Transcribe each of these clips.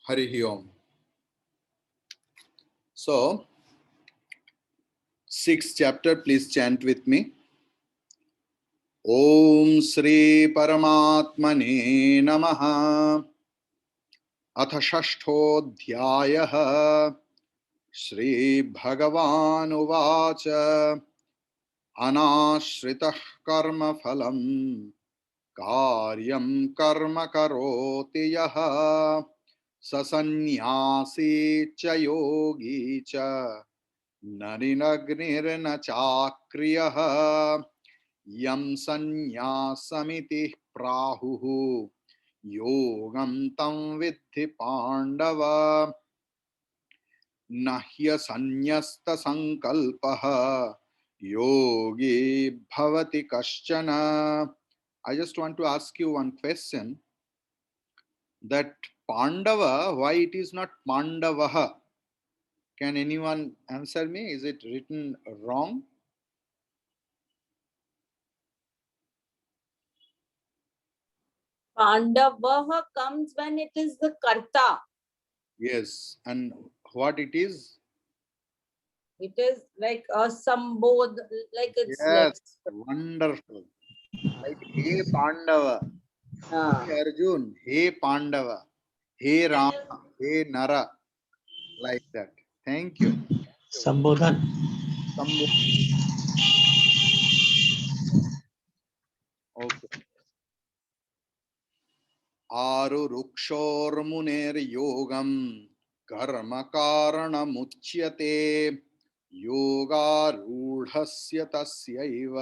Harihi Om. So, 6th chapter, please chant with me. Om Shri Paramatmane Namaha. अथ षष्ठोऽध्यायः श्री भगवान् उवाच अनाश्रितः कर्मफलं कार्यं कर्म करोति यः स सन्न्यासी च योगी च न निरग्निर्न चाक्रियः यं सन्न्यासमिति प्राहुः योगं तं विद्धि पाण्डव न ह्यसन्न्यस्तसंकल्पः योगी भवति कश्चन. I just want to ask you one question, that Pandava, why it is not Pandavaha? Can anyone answer me? Is it written wrong? Pandavaha comes when it is the karta. Yes, and what it is? It is like a sambodh, like it's Yes, wonderful. Like He Pandava, like He Arjun, He Pandava, He Rama, He Nara, like that. Thank you. संबोधन. Okay. आरुरुक्षोर्मुनेर्योगं कर्म कारणमुच्यते योगारूढस्य तस्यैव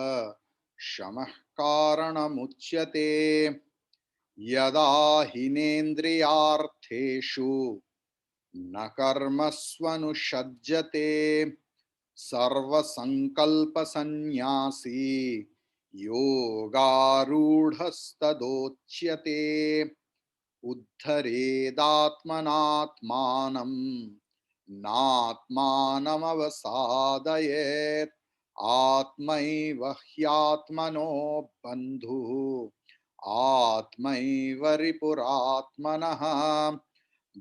शमः कारणमुच्यते यदा हिनेन्द्रियार्थेषु न कर्मस्वनुषज्जते सर्वसंकल्पसन्न्यासी योगारूढस्तदोच्यते उद्धरेदात्मनात्मानं नात्मानमवसादयेत् आत्मैव ह्यात्मनो बन्धुः आत्मैव रिपुरात्मनः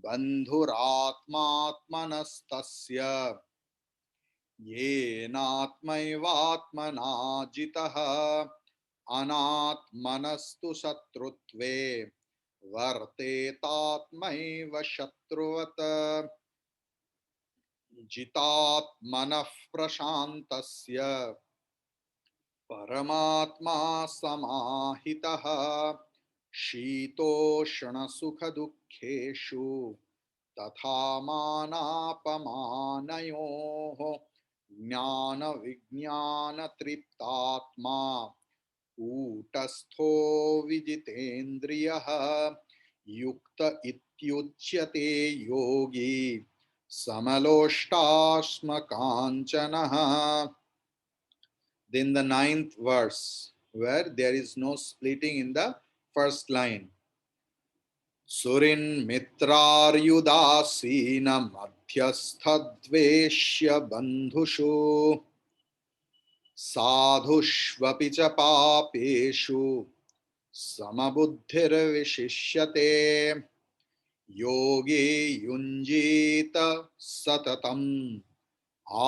बन्धुरात्मात्मनस्तस्य येनात्मैवात्मना जितः अनात्मनस्तु शत्रुत्वे वर्तेतात्मैव शत्रुवत् जितात्मनः प्रशान्तस्य परमात्मा समाहितः शीतोष्णसुखदुःखेषु तथा मानापमानयोः ज्ञानविज्ञानतृप्तात्मा कूटस्थो विजितेन्द्रियः युक्त इत्युच्यते योगी समलोष्टाश्मकाञ्चनः. Then the 9th verse, where there is no splitting in the first line. Surin mitraryudasina madhyasthadveshya bandhushu साधुष्वपि च पापेषु समबुद्धिर्विशिष्यते योगी युञ्जीत सततम्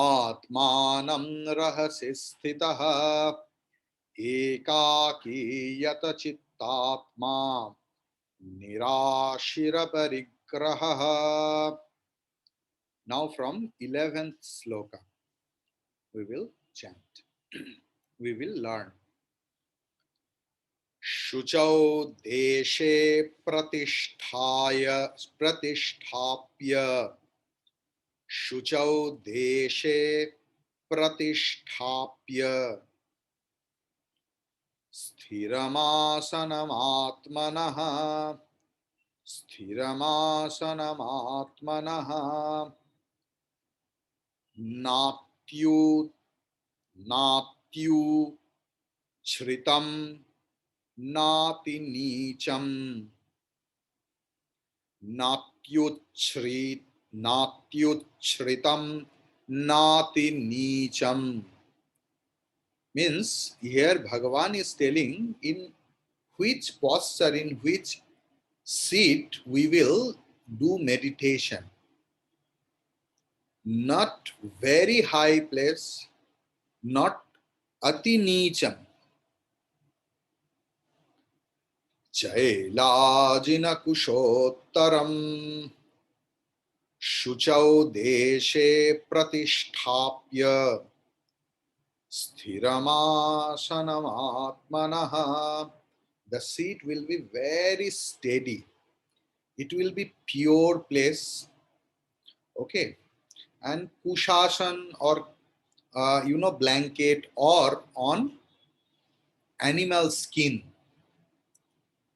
आत्मानं रहसि स्थितः एकाकीयत चित्तात्मा निराशिरपरिग्रहः. Now from 11th sloka we will chant. We will learn. शुचौ देशे प्रतिष्ठाप्य शुचौ देशे प्रतिष्ठाप्य स्थिरमासनमात्मनः नात्युच्छ्रितं नाति नीचम नात्युच्छ्रितं नाति नीचम. Means here Bhagavan is telling in which posture, in which seat we will do meditation. Not very high place, not ati neecham. Chailajina kushottaram शुचौ देशे प्रतिष्ठाप्य स्थिरमासनमात्मनः. The seat will be very steady. It will be pure place. Okay. And kushasan or blanket or on animal skin.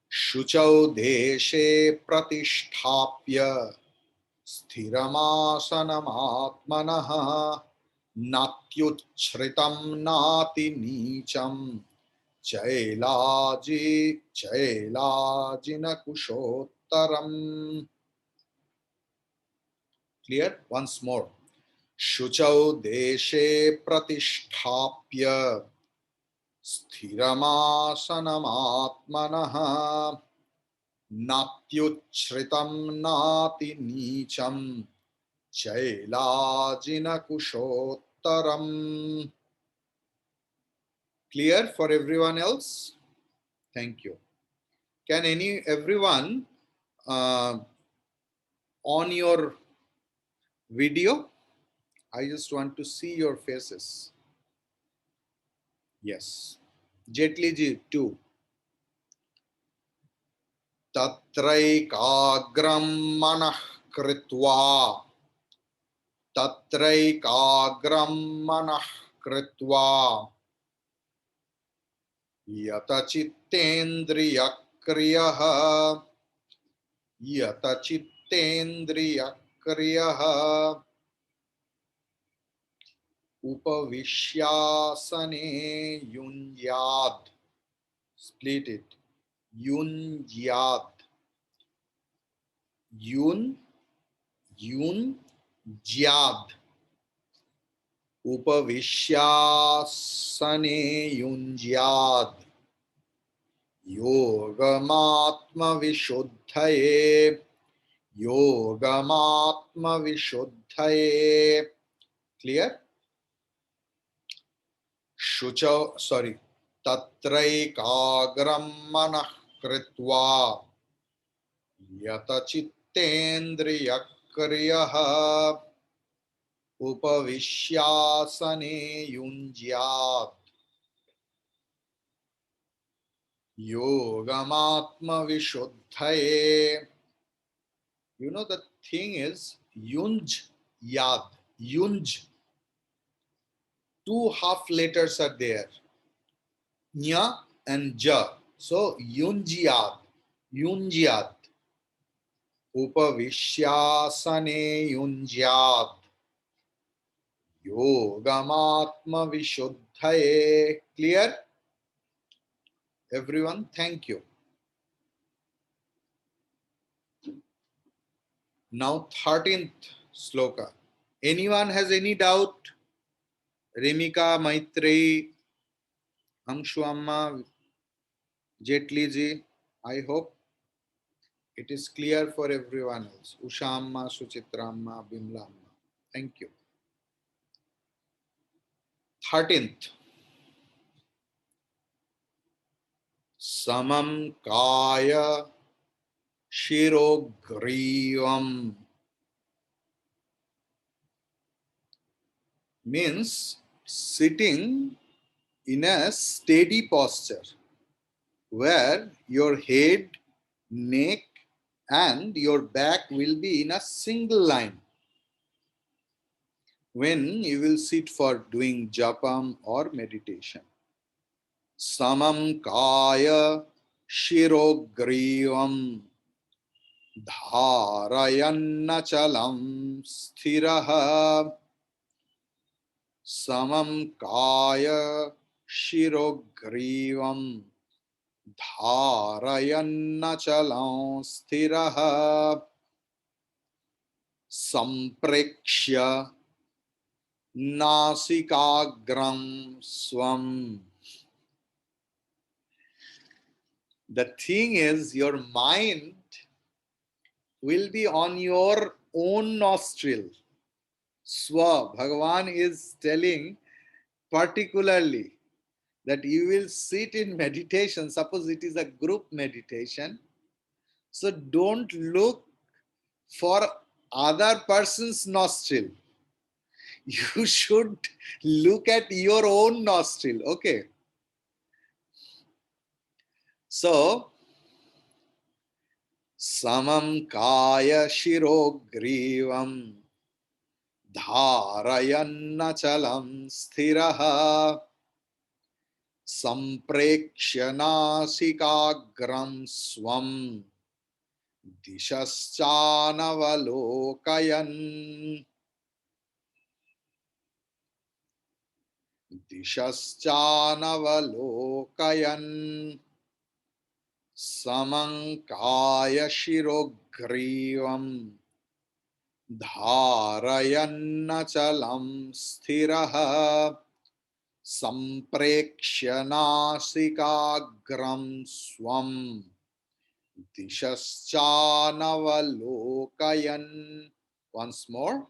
Shuchau deshe pratisthapya स्थिरमासनमात्मनः नात्युच्छ्रितं नाति नीचं चैलाजिनकुशोत्तरम्. Clear? Once more. शुचौ देशे प्रतिष्ठाप्य स्थिरमासनमात्मनः नात्युच्छ्रितं नाति नीचं चैलाजिनकुशोत्तरम्. Clear for everyone else? Thank you. Can everyone on your video? I just want to see your faces. Yes. Jetli ji too. Tatraikagram manah kritva. Tatraikagram manah kritva. यतचित्तेन्द्रियक्रियः यतचित्तेन्द्रियक्रियः उपविश्यासने युञ्ज्यात्. Split it. युञ्ज्यात्. युञ्ज्यात्. उपविश्यासने युञ्ज्यात्. योगमात्मविशुद्धये. योगमात्मविशुद्धये. Clear? शुचौ, sorry. तत्रैकाग्रं मनः कृत्वा यतचित्तेन्द्रियक्रियः उपविश्यासने युञ्ज्यात्. योगमात्मविशुद्धये. You know the thing is yunj-yad. Yunj. Two half letters are there. Nya and ja. So yunj-yad. Yunj-yad. Upavishyasane yunj-yad. Yogamatma-vishuddhaye. Clear? Everyone, thank you. Now 13th sloka. Anyone has any doubt? Remika, Maitreyi, Angshu Amma, Jetli ji, I hope it is clear for everyone else. Usha Amma, Suchitra Amma, Bimla Amma. Thank you. 13th. Samam Kaya Shirogrivam means sitting in a steady posture where your head, neck and your back will be in a single line when you will sit for doing japam or meditation. Samam kaya shirogrivam dharayanna chalam sthiraha. Samam kaya shirogrivam dharayanna chalam sthiraha. Samprekshya nasikagram swam. The thing is, your mind will be on your own nostril. Swa, Bhagavan is telling particularly that you will sit in meditation. Suppose it is a group meditation. So don't look for other person's nostril. You should look at your own nostril. Okay. So, samam kaya shirogrivam dharayannachalam sthiraha samprekshya nasikagram swam dishascanavalokayan dishascanavalokayan Samankaya shirogrivam dharayannachalam sthiraha samprekshya nasikagram swam dishascanavalokayan. Once more.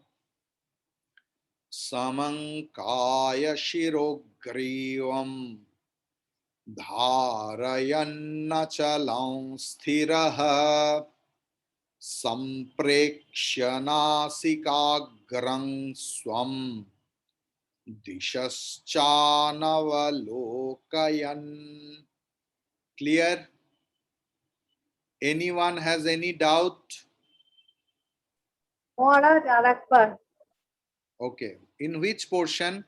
Samankaya shirogrivam dharayannachalam sthiraha samprekshya nasikagram swam dishascanavalokayan. Clear? Anyone has any doubt? Maharaj, Arakbar. Okay. In which portion?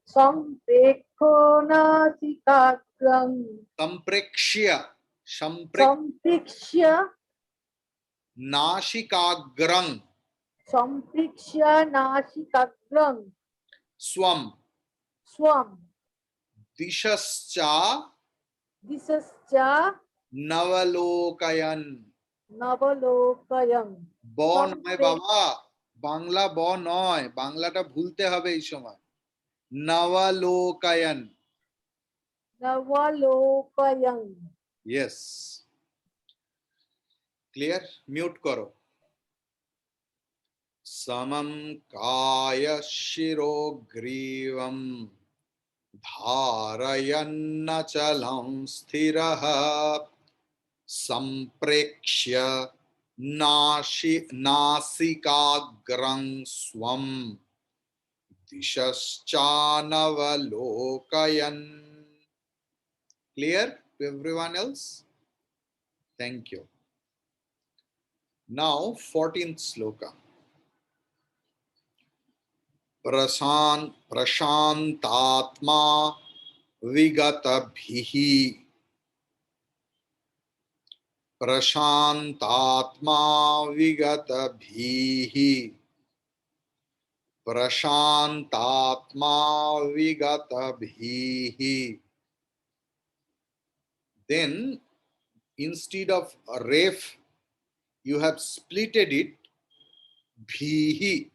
Samprekshonasikagram. Samprekshya. Samprekshya. Nashikagram. Samprekshya nasikagram. Swam. Swam. Dishascha Disascha navalokayan. navalokayam. ব নয় বাবা, বাংলা ব নয়, বাংলাটা ভুলতে হবে এই সময়। নবলোকায়ন। Navalokayam. Yes. Clear? Mute করো। समम काय शिरोग्रीवम धारयन्नचलं स्थिरः संप्रेक्ष्य नासिकाग्रं स्वं दिशश्चानवलोकयन्. Clear to everyone else? Thank you. Now 14th sloka. प्रशांतात्मा विगतभिः प्रशांतात्मा विगतभिः प्रशांतात्मा विगतभिः. Then instead of ref you have splitted it bhihi.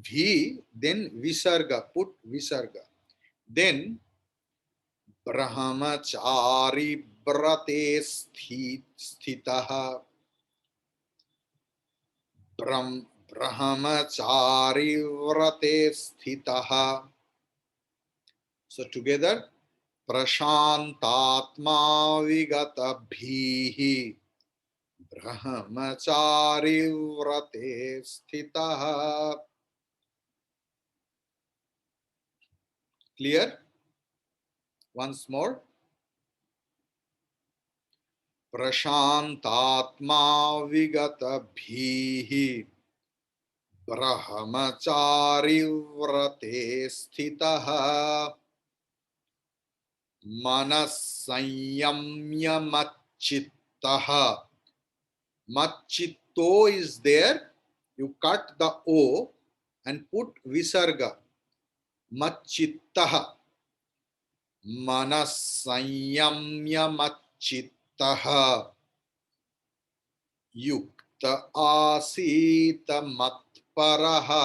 Bhi, then visarga, put visarga. Then brahmachari brate sthitaha. Brahmachari vrate sthitaha. So together, prashantatma vigatabhihi brahmachari vrate sthitaha. Clear? Once more. Prashantatma vigatabhihi brahmachari vrate sthitaha manas sanyamya machittaha. Machitto is there. You cut the O and put visarga. Machittaha. Manas sanyamya machittaha yukta asita matparaha.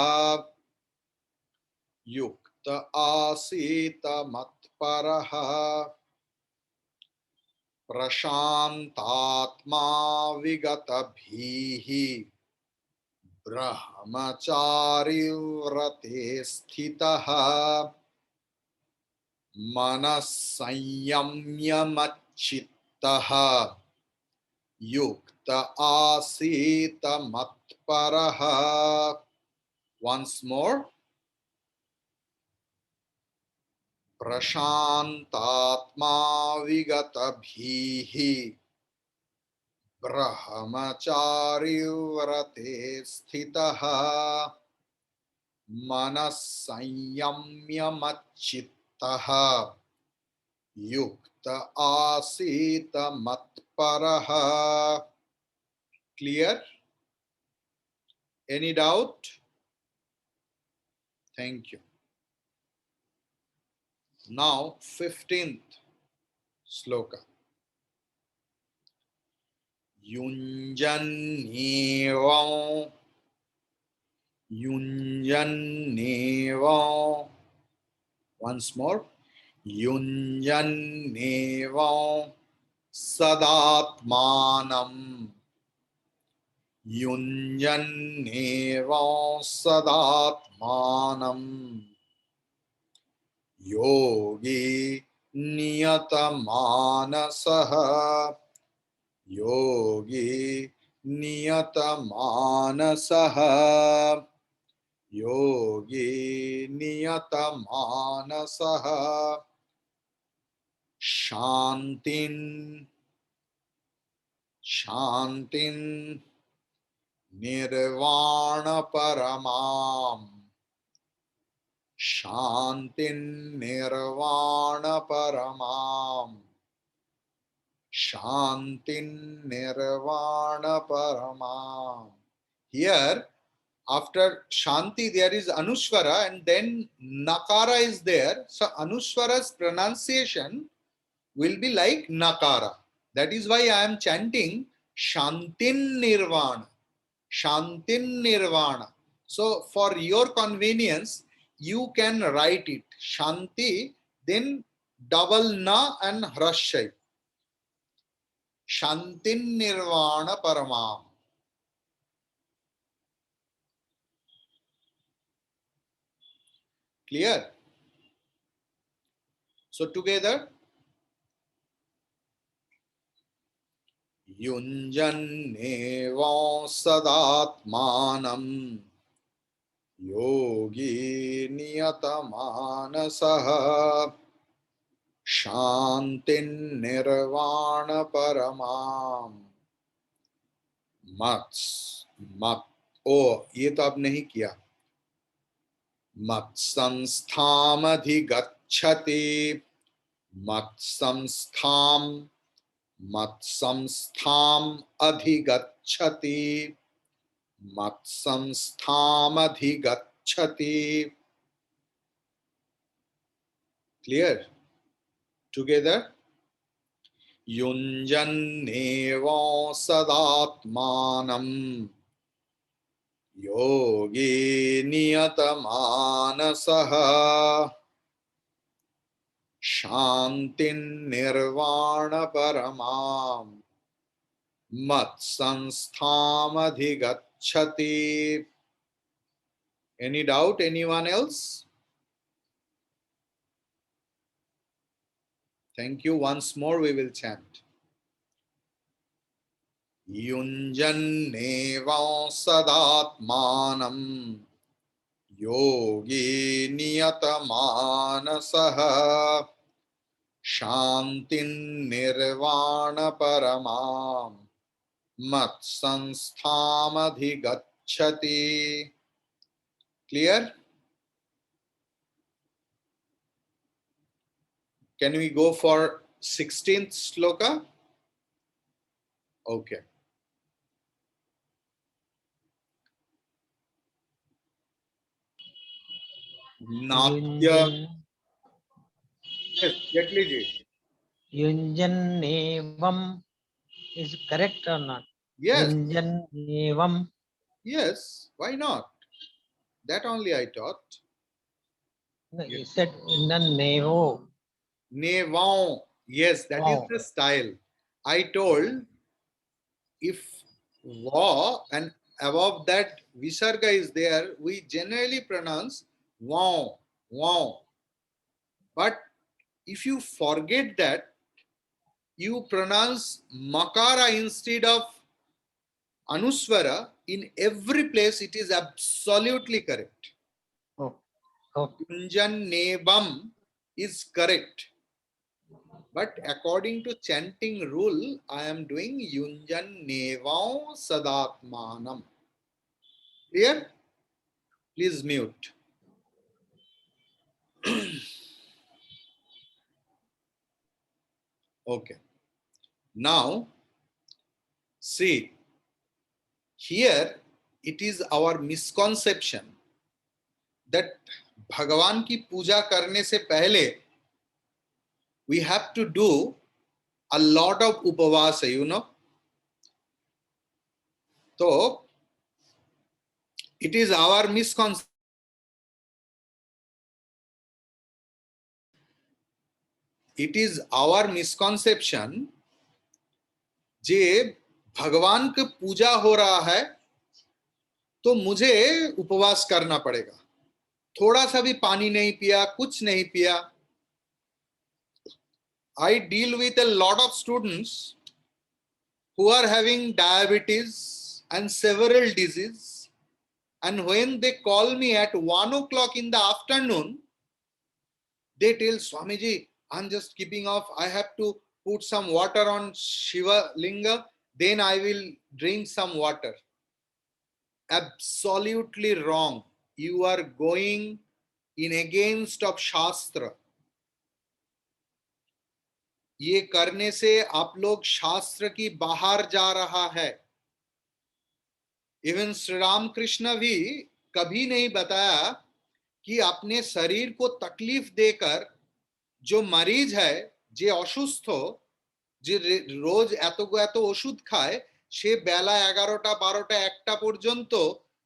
Yukta asita matparaha. प्रशान्तात्मा विगतभीः ब्रह्मचारी व्रते स्थितः मनः संयम्य मच्चित्तः युक्त आसीत मत्परः. Once more. प्रशान्तात्मा विगतभीः ब्रह्मचारी व्रते स्थितः मनः संयम्य मच्चित्तः युक्त आसीत मत्परः. Clear? Any doubt? Thank you. Now 15th sloka. Yunjannevam Yunjannevam. Once more. Yunjannevam sadatmanam Yunjannevam sadatmanam yogi niyatamanasah yogi niyatamanasah yogi niyatamanasah shantin shantin nirvana paramam shantin nirvana paramam shantin nirvana paramam. Here after shanti there is anushvara and then nakara is there, so anushvara's pronunciation will be like nakara. That is why I am chanting shantin nirvana. Shantin nirvana. So for your convenience, you can write it shanti, then double na and hrashay. Shantin nirvana paramam. Clear? So together, Yunjannevam sadatmanam yogi niyatamanasah shantin nirvana paramam mats mat. ओ ये तो अब नहीं किया. मत्संस्थाम अधिगच्छति मत्संस्थाम मत्संस्थाम अधिगच्छति मत्संस्थाम अधिगच्छति. Clear? Together. Yunjannevam sadatmanam yogi niyatamanasah shantin nirvana paramam mat sansthamam adhigacchati. Any doubt? Anyone else? Thank you. Once more we will chant. Yunjannevam sadatmanam yogi niyatamanasah shantin nirvana paramam mat sansthamam adhigacchati. Clear? Can we go for 16th sloka? Okay. Natya. Yes, Jetli ji. Yunjannevam is correct or not? Yes. Yunjannevam. Yes. Why not? That only I taught. No, you Yes. said Yunjannevo. Nevam. Yes, that is Wow. the style. I told if va and above that visarga is there, we generally pronounce wow, wow. But if you forget that, you pronounce makara instead of anuswara, in every place it is absolutely correct. Oh, oh, Yunjan nebam is correct. But according to chanting rule, I am doing Yunjan nevam sadatmanam. Clear? Please mute. Okay. Now, see, here it is our misconception that Bhagavan की पूजा करने से पहले we have to do a lot of upavasa, you know. So, it is our misconception. It is our misconception जे भगवान की पूजा हो रहा है तो मुझे उपवास करना पड़ेगा, थोड़ा सा भी पानी नहीं पिया, कुछ नहीं पिया. I deal with a lot of students who are having diabetes and several diseases, and when they call me at 1 o'clock in the afternoon, they tell Swamiji, I'm just keeping off, I have to put some water on Shiva Linga, then I will drink some water. Absolutely wrong. You are going in against of Shastra. ये करने से आप लोग शास्त्र की बाहर जा रहा है. इवन श्री राम कृष्ण भी कभी नहीं बताया कि अपने शरीर को तकलीफ देकर जो मरीज है, जे অসুস্থ, যে রোজ এত ওষুধ খায়, সে বেলা 11টা 12টা 1টা পর্যন্ত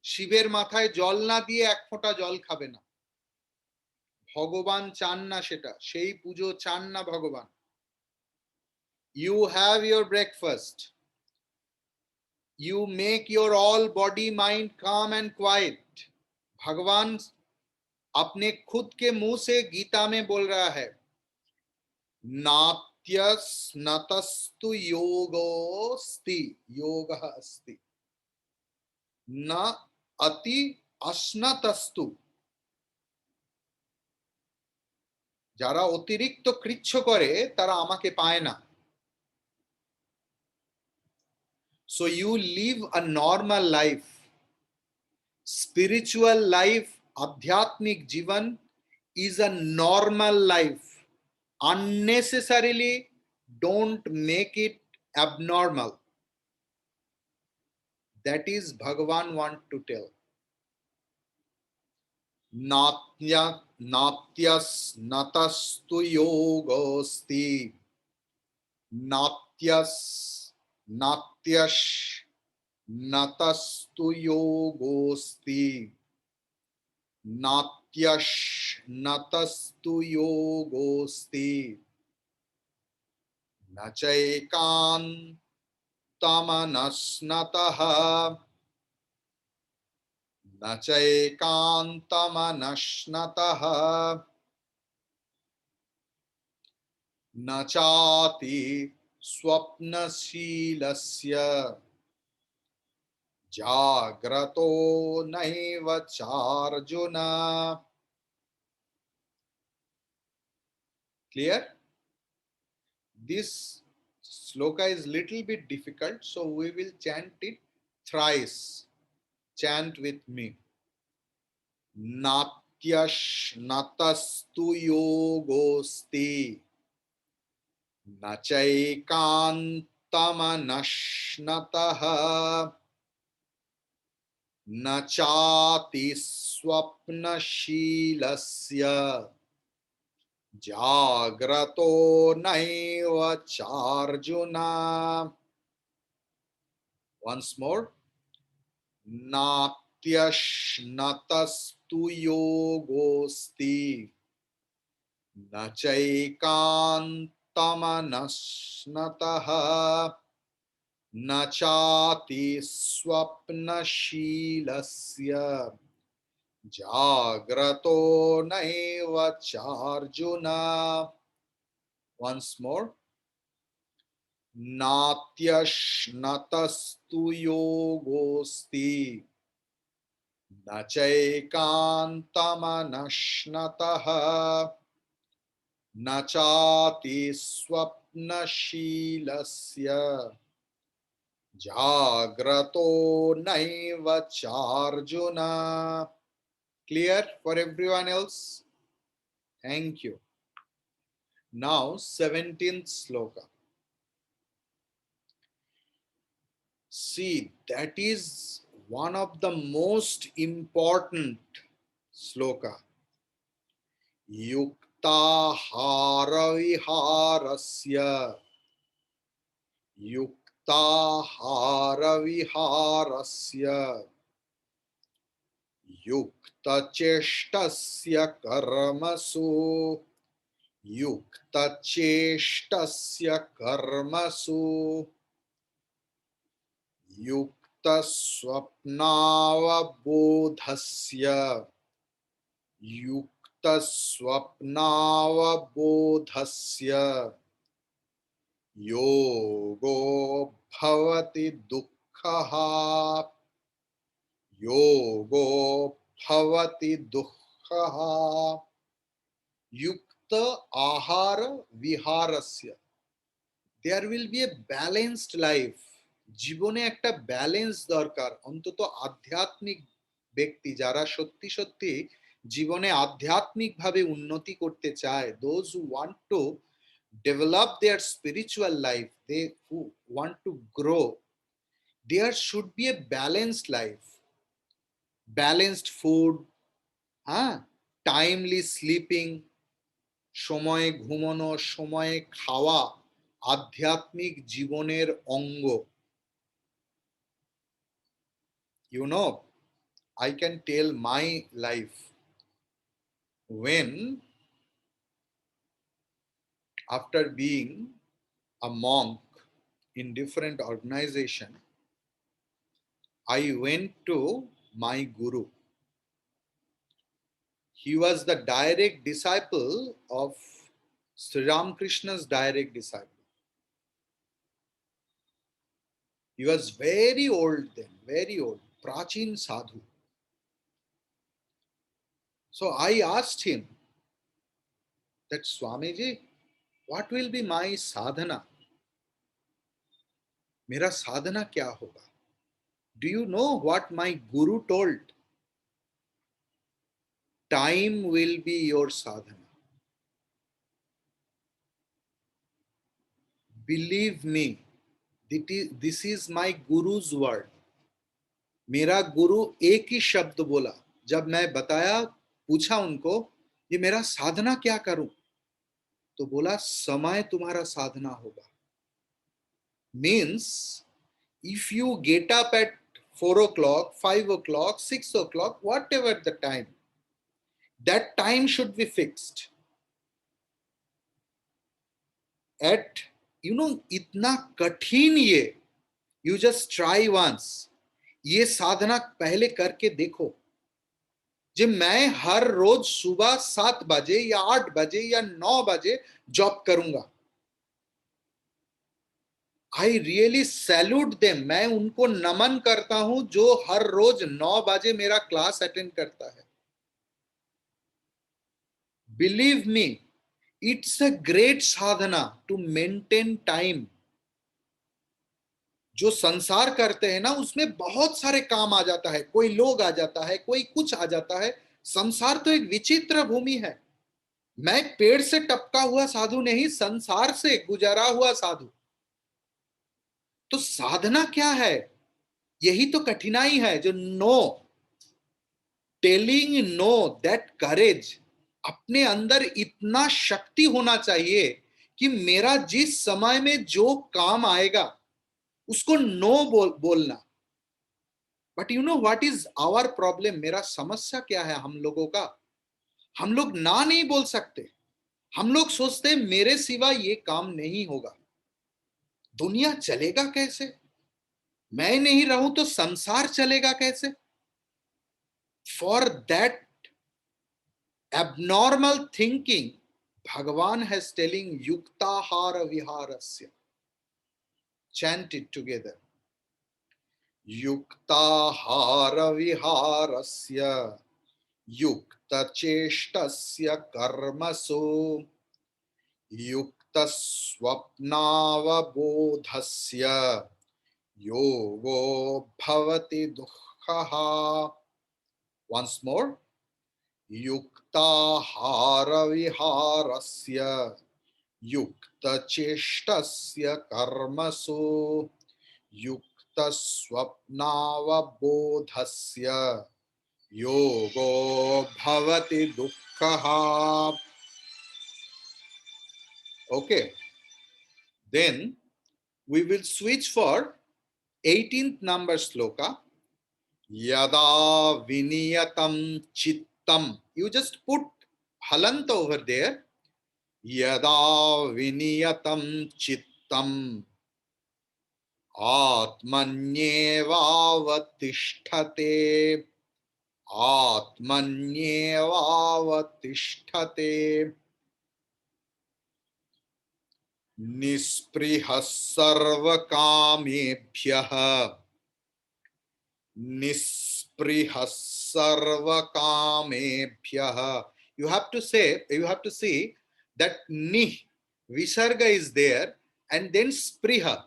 শিবের মাথায় জল না দিয়ে এক ফোঁটা জল খাবে না. ভগবান চান না সেটা, সেই পুজো চান না ভগবান. You have your breakfast. You make your all body mind calm and quiet. भगवान अपने खुद के मुंह से गीता में बोल रहा है, नात्यस्नतस्तु योगोस्ति, योगः अस्ति, न अति अस्नतस्तु. যারা অতিরিক্ত কৃচ্ছ করে তারা আমাকে পায় না. So you live a normal life. Spiritual life, adhyatmik jivan is a normal life. Unnecessarily don't make it abnormal. That is Bhagavan want to tell. Natyas natastu yogosti. Natyash natastu yogosti. Natyash natastu yogosti. Nachaikantamanasnataha. Nachaikantamanasnataha. Nachati swapnashilasya. Jagrato naiva charjuna. Clear? This sloka is little bit difficult, so we will chant it thrice. Chant with me. Natyash natastu yogosti. Nachaikantamanashnataha. Nachati swapnashilasya. Jagrato naiva charjuna. Once more. Natyash natastu yogosti. Nachaikantamanashnataha. तमनश्नतः न चाति स्वप्नशीलस्य जाग्रतो नैव चार्जुन. Once more. नात्यश्नतस्तु योगोस्ति न चैकान्तमनश्नतः न चाति स्वप्नशीलस्य जाग्रतो नैव चार्जुन. Clear for everyone else? Thank you. Now 17th sloka. See, that is one of the most important sloka. Yuktahara viharasya yuktacheshtasya karmasu युक्त स्वप्नावबोधस्य योगो भवति दुःखः युक्त आहार विहारस्य. There will be a balanced life. জীবনে একটা ব্যালেন্স দরকার, অন্তত আধ্যাত্মিক ব্যক্তি যারা সত্যি সত্যি জীবনে আধ্যাত্মিকভাবে উন্নতি করতে চায়, those who want to develop their spiritual life, they who want to grow, there should be a balanced life, balanced food, timely sleeping, সময়ে ঘুমানো, সময়ে খাওয়া আধ্যাত্মিক জীবনের অঙ্গ. You know, I can tell my life. When, after being a monk in different organization, I went to my guru. He was the direct disciple of Sri Ramakrishna's direct disciple. He was very old then, very old, Prachin Sadhu. So I asked him that, Swamiji, what will be my sadhana? Mera sadhana kya hoga? Do you know what my guru told? Time will be your sadhana. Believe me, this is my guru's word. मेरा गुरु एक ही शब्द बोला. जब मैं बताया, पूछा उनको, ये मेरा साधना क्या करूं, तो बोला, समय तुम्हारा साधना होगा. Means, if you get up at 4 o'clock, 5 o'clock, 6 o'clock, whatever the time, that time should be fixed. At, इतना कठिन ये, you just try once. ये साधना पहले करके देखो. जब मैं हर रोज सुबह 7 बजे या 8 बजे या 9 बजे जॉब करूंगा, I really salute them. मैं उनको नमन करता हूं जो हर रोज 9 बजे मेरा क्लास अटेंड करता है. Believe me, it's a great sadhana to maintain time. जो संसार करते हैं ना, उसमें बहुत सारे काम आ जाता है, कोई लोग आ जाता है, कोई कुछ आ जाता है. संसार तो एक विचित्र भूमि है. मैं पेड़ से टपका हुआ साधु नहीं, संसार से गुजरा हुआ साधु. तो साधना क्या है? यही तो कठिनाई है. जो no, telling no, that courage. अपने अंदर इतना शक्ति होना चाहिए कि मेरा जिस समय में जो काम आएगा उसको नो बोलना. But you know what is our problem? मेरा समस्या क्या है हम लोगों का? हम लोग ना नहीं बोल सकते. हम लोग सोचते हैं मेरे सिवा ये काम नहीं होगा, दुनिया चलेगा कैसे, मैं नहीं रहूं तो संसार चलेगा कैसे. For that abnormal thinking, Bhagavan has telling yuktahara viharasya. Chant it together. Yuktahara viharasya yukta cheshtasya karmasu yukta swapnavabodhasya yogo bhavati dukkhaha. Once more. युक्ताहारविहारस्य युक्तचेष्टस्य कर्मसु युक्तस्वप्नावबोधस्य योगो भवति दुःखः. Okay, then we will switch for 18th number sloka. Yada viniyatam chittam. You just put halant over there. Yada viniyatam chittam atmanyevavatishthate atmanyevavatishthate nisprihah sarvakamebhyah nisprihah sarvakamebhyah. You have to say, you have to see that ni visarga is there and then spriha.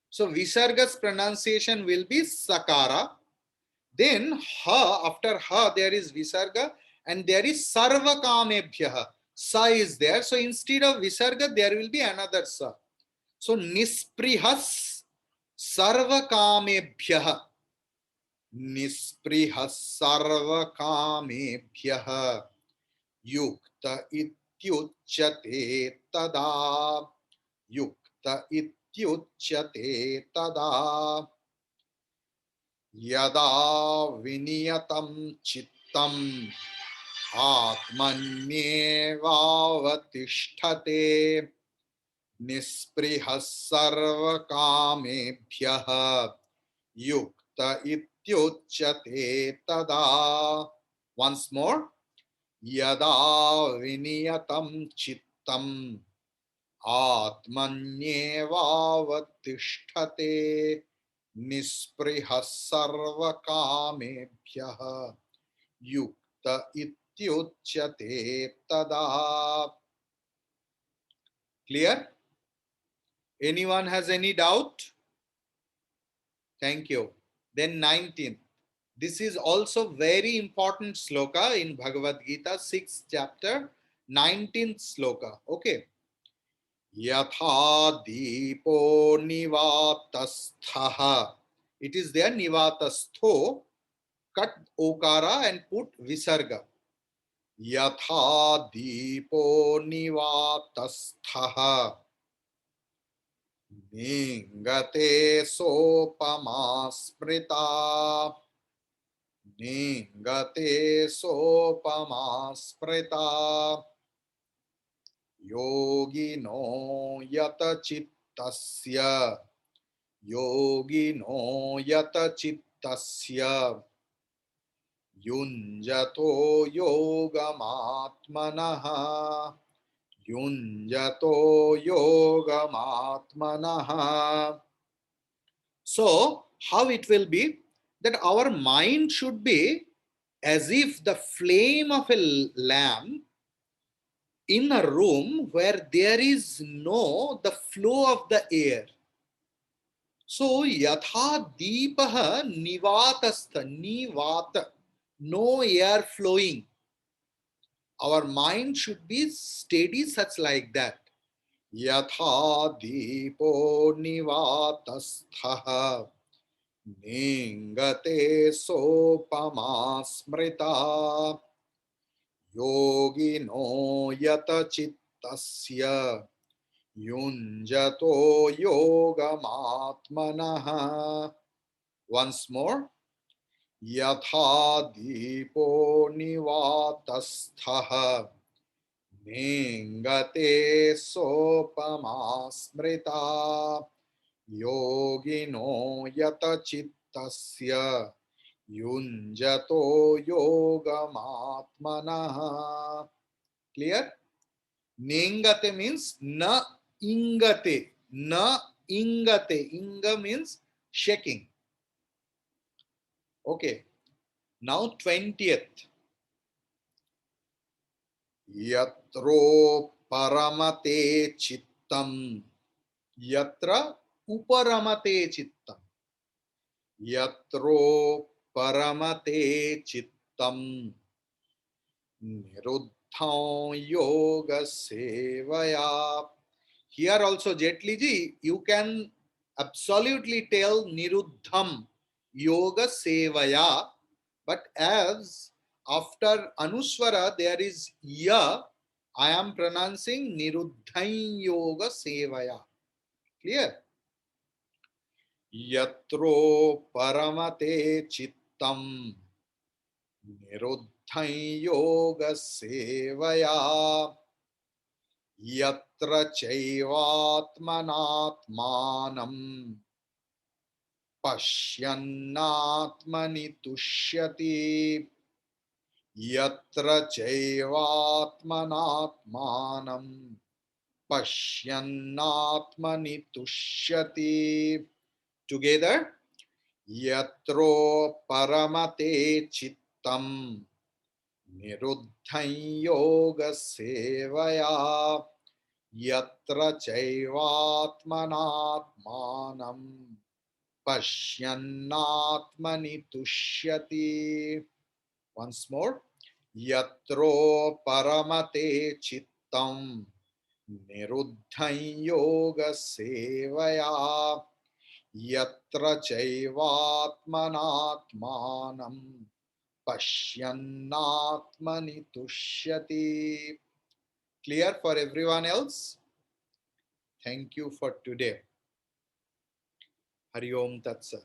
So visarga's pronunciation will be sakara. Then ha, after ha there is visarga and there is sarvakamebhyah. Sa is there. So instead of visarga there will be another sa. So nisprihas sarvakamebhyah. निस्पृहः सर्वकामेभ्यः युक्त इत्युच्यते तदा युक्त इत्युच्यते तदा यदा विनियतं चित्तम् आत्मन्येवावतिष्ठते निस्पृहः सर्वकामेभ्यः युक्त ityuchyate tada. Once more. Yada viniyatam chittam atmanyevavatishthate nisprihah sarvakamebhyah yukta ityuchyate tada. Clear? Anyone has any doubt? Thank you. Then 19th. This is also very important sloka in Bhagavad Gita, 6th chapter, 19th sloka. Okay. Yatha dipo nivatasthaha. It is there, nivatastho. Cut okara and put visarga. Yatha dipo nivatasthaha. Ningate sopama smrita. Ningate sopama smrita. Yogino yata chittasya. Yogino yata chittasya. Yunjato yogamatmanaha. Yunjato yogamatmanaha. So, how it will be that our mind should be as if the flame of a lamp in a room where there is no the flow of the air. So, yatha deepaha nivatastha, nivata, no air flowing. Our mind should be steady such like that. Yatha deepo nivatastha ningate sopama smrita yogino yata chittasya yunjato yogamatmanaha. Once more. Yatha deepo nivatastha नेङ्गते सोपमा स्मृता योगिनो यतचित्तस्य युञ्जतो योगमात्मनः. Clear? Nengate means na ingate. Na ingate. Inga means shaking. Okay. Now 20th. Yatro paramate chittam. Yatra uparamate chittam. Yatro paramate chittam. Niruddham yoga sevaya. Here also, Jetli ji, you can absolutely tell Niruddham yoga sevaya, but as after Anuswara there is ya, I am pronouncing Niruddham yoga sevaya. Clear? Yatro paramate chittam Niruddham yoga sevaya. Yatra chaivatmanatmanam pashyannatmani tushyati. Yatra chaivatmanatmanam pashyannatmani tushyati. Together. Yatro paramate chittam niruddham yoga sevaya. Yatra chaivatmanatmanam pashyannatmani tushyati. Once more. Yatro paramate chittam niruddham yoga sevaya. Yatra chaivatmanatmanam pashyannatmani tushyati. Clear for everyone else? Thank you for today. Hari Om Tat Sat.